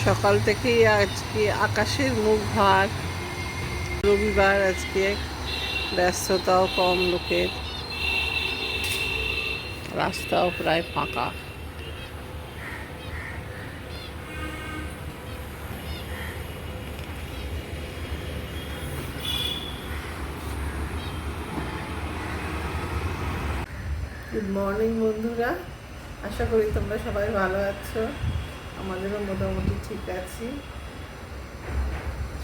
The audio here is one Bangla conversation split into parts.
সকাল থেকেই আজকে আকাশের মুখ ভার। রবিবার আজকে, ব্যস্ততাও কম লোকের, রাস্তাও প্রায় ফাঁকা। গুড মর্নিং বন্ধুরা, আশা করি তোমরা সবাই ভালো আছো। আমাদেরও মোটামুটি ঠিক আছি।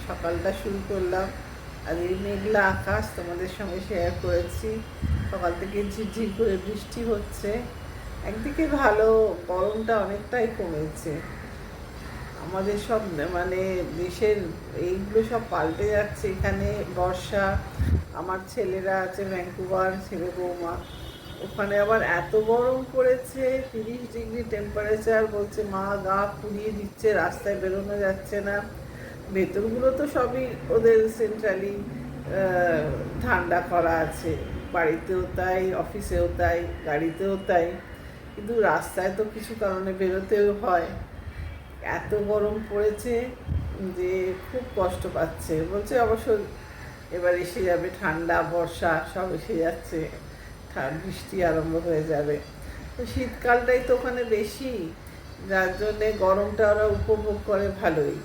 সকালটা শুরু করলাম, আর এই মেঘলা আকাশ তোমাদের সঙ্গে শেয়ার করেছি। সকাল থেকে ঝিরঝির করে বৃষ্টি হচ্ছে। একদিকে ভালো, গরমটা অনেকটাই কমেছে। আমাদের সব মানে দেশের এইগুলো সব পাল্টে যাচ্ছে। এখানে বর্ষা, আমার ছেলেরা আছে ভ্যাঙ্কুভার, ছেলে বৌমা, ওখানে আবার এত গরম পড়েছে, 30 ডিগ্রি টেম্পারেচার। বলছে মা গা পুড়িয়ে দিচ্ছে, রাস্তায় বেরোনো যাচ্ছে না। ভেতরগুলো তো সবই ওদের সেন্ট্রালি ঠান্ডা করা আছে, বাড়িতেও তাই, অফিসেও তাই, গাড়িতেও তাই, কিন্তু রাস্তায় তো কিছু কারণে বেরোতেও হয়। এত গরম পড়েছে যে খুব কষ্ট পাচ্ছে। বলছে অবশ্য এবার এসে যাবে ঠান্ডা, বর্ষা সব এসে যাচ্ছে, বৃষ্টি আরম্ভ হয়ে যাবে। তো শীতকালটাই তো ওখানে বেশি, যার জন্যে গরমটা ওরা উপভোগ করে ভালোই।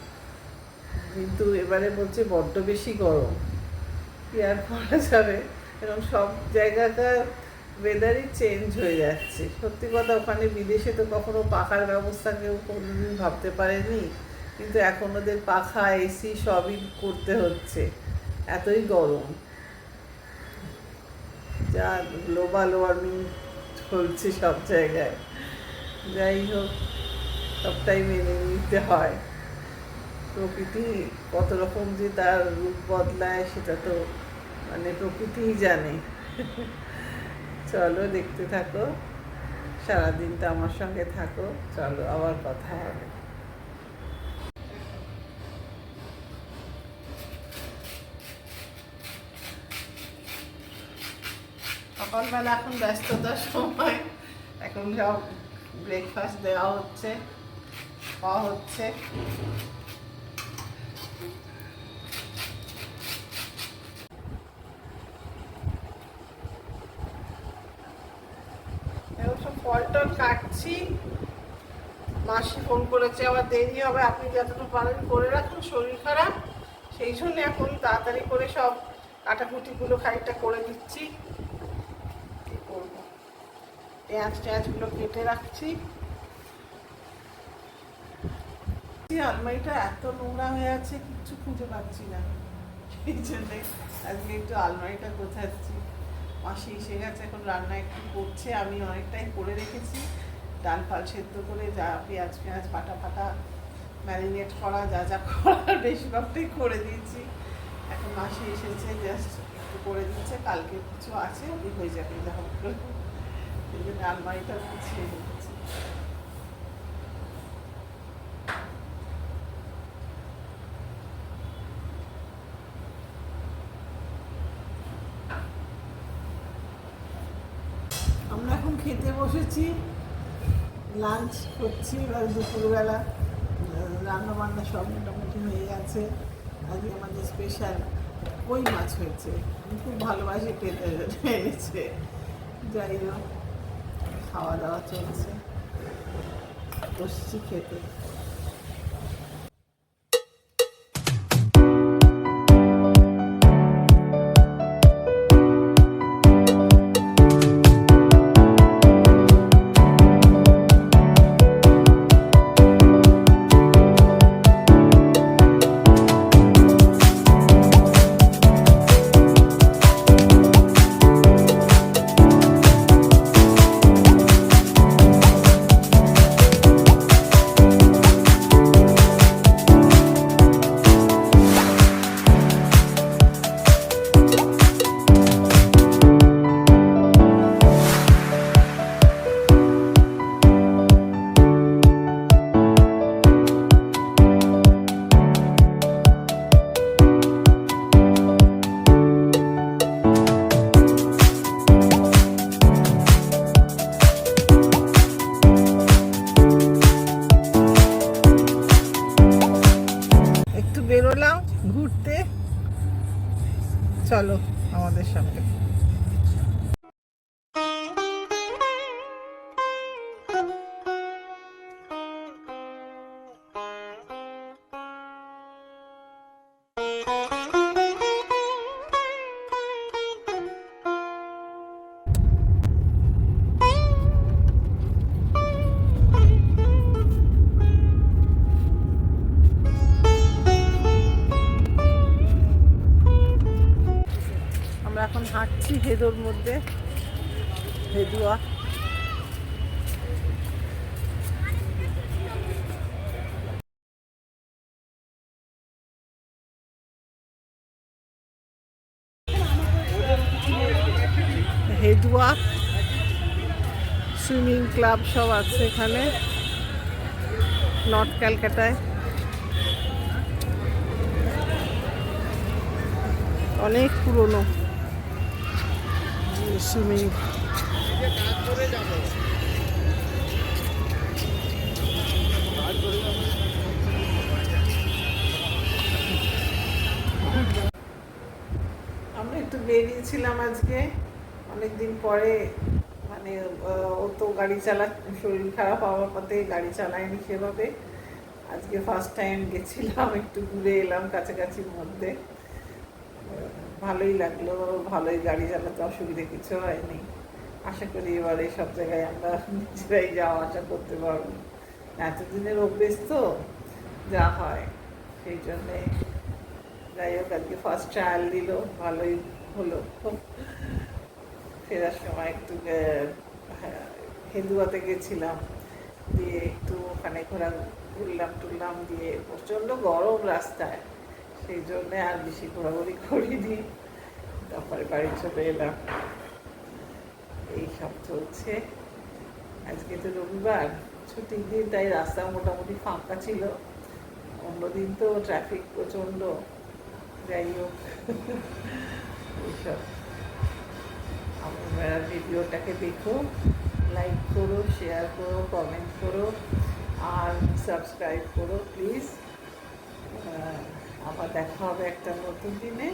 কিন্তু এবারে বলছে বড্ড বেশি গরম, কি আর করা যাবে। এবং সব জায়গাকার ওয়েদারই চেঞ্জ হয়ে যাচ্ছে। সত্যি কথা, ওখানে বিদেশে তো কখনো পাখার ব্যবস্থা কেউ কোনোদিন ভাবতে পারেনি, কিন্তু এখন ওদের পাখা, এসি সবই করতে হচ্ছে, এতই গরম। যা গ্লোবাল ওয়ার্মিং চলছে সব জায়গায়। যাই হোক, সবটাই মেনে নিতে হয়। প্রকৃতি কত রকম যে তার রূপ বদলায়, সেটা তো মানে প্রকৃতিই জানে। চলো দেখতে থাকো, সারাদিনটা আমার সঙ্গে থাকো। চলো আবার কথা হবে। সকালবেলা এখন ব্যস্ততার সময়, এখন সব ব্রেকফাস্ট দেওয়া হচ্ছে, খাওয়া হচ্ছে। এখন সব ফল টল কাটছি। মাসি ফোন করেছে, আবার দেরি হবে, আপনি যতটুকু পারেন করে রাখুন, শরীর খারাপ, সেই জন্য এখন তাড়াতাড়ি করে সব কাটাকুটিগুলো খানিকটা করে দিচ্ছি। কি করবো, পেঁয়াজ টেঁয়াজগুলো কেটে রাখছি। আলমারিটা এত নোংরা হয়ে আছে, কিচ্ছু খুঁজে পাচ্ছি না, সেই জন্যে আজকে একটু আলমারিটা গোছাচ্ছি। মাসি এসে গেছে, এখন রান্না একটু করছে, আমি অনেকটাই করে রেখেছি। ডাল ফাল সেদ্ধ করে, যা পেঁয়াজ পেঁয়াজ ফাটা ফাটা ম্যারিনেট করা, যা যা করার বেশিরভাগটাই করে দিয়েছি। এখন মাসি এসেছে, জাস্ট একটু করে দিচ্ছে, কালকে কিছু আছে, ওই হয়ে যাবে যা হোক। এই জন্য আলমারিটা গুছিয়ে রেখেছি। আমরা এখন খেতে বসেছি, লাঞ্চ করছি। এবার দুপুরবেলা রান্না বান্না সব মোটামুটি হয়ে গেছে। আজকে আমাদের স্পেশাল কই মাছ হয়েছে, আমি খুব ভালোবাসি খেতে, এনেছে। যাই হোক, খাওয়া দাওয়া চলছে, বসছি খেতে। চলো আমাদের সাথে। আমরা এখন হাঁটছি হেদোর মধ্যে, হেদুয়া। হেদুয়া সুইমিং ক্লাব সব আছে এখানে নর্থ ক্যালকাটায়। অনেক পুরনো সুইমিং। আমরা একটু বেরিয়েছিলাম আজকে, অনেকদিন পরে। মানে ও তো গাড়ি শরীর খারাপ হওয়ার পথে গাড়ি চালায়নি সেভাবে। আজকে ফার্স্ট টাইম গেছিলাম, একটু ঘুরে এলাম কাছাকাছির মধ্যে। ভালোই লাগলো, ভালোই গাড়ি চালাতে, অসুবিধে কিছু হয়নি। আশা করি এবারে সব জায়গায় আমরা নিজেরাই যাওয়া আসা করতে পারবো। এতদিনের অভ্যেস তো যা হয়, সেই জন্যে যাই হোক আজকে ফার্স্ট ট্রায়াল দিল, ভালোই হলো। ফেরার সময় একটু হেদুয়াতে গেছিলাম, দিয়ে একটু ওখানে ঘুরলাম দিয়ে প্রচণ্ড গরম রাস্তায়, সেই জন্যে আর বেশি ঘোরাঘুরি করিনি, তারপরে বাড়ি চলে এলাম। এই সব চলছে। আজকে তো রবিবার, ছুটির দিন, তাই রাস্তা মোটামুটি ফাঁকা ছিল। অন্যদিন তো ট্রাফিক প্রচণ্ড। যাই হোক, এইসব। আপনারা ভিডিওটাকে দেখো, লাইক করো, শেয়ার করো, কমেন্ট করো আর সাবস্ক্রাইব করো প্লিজ। আবার দেখা হবে একটা নতুন দিনে।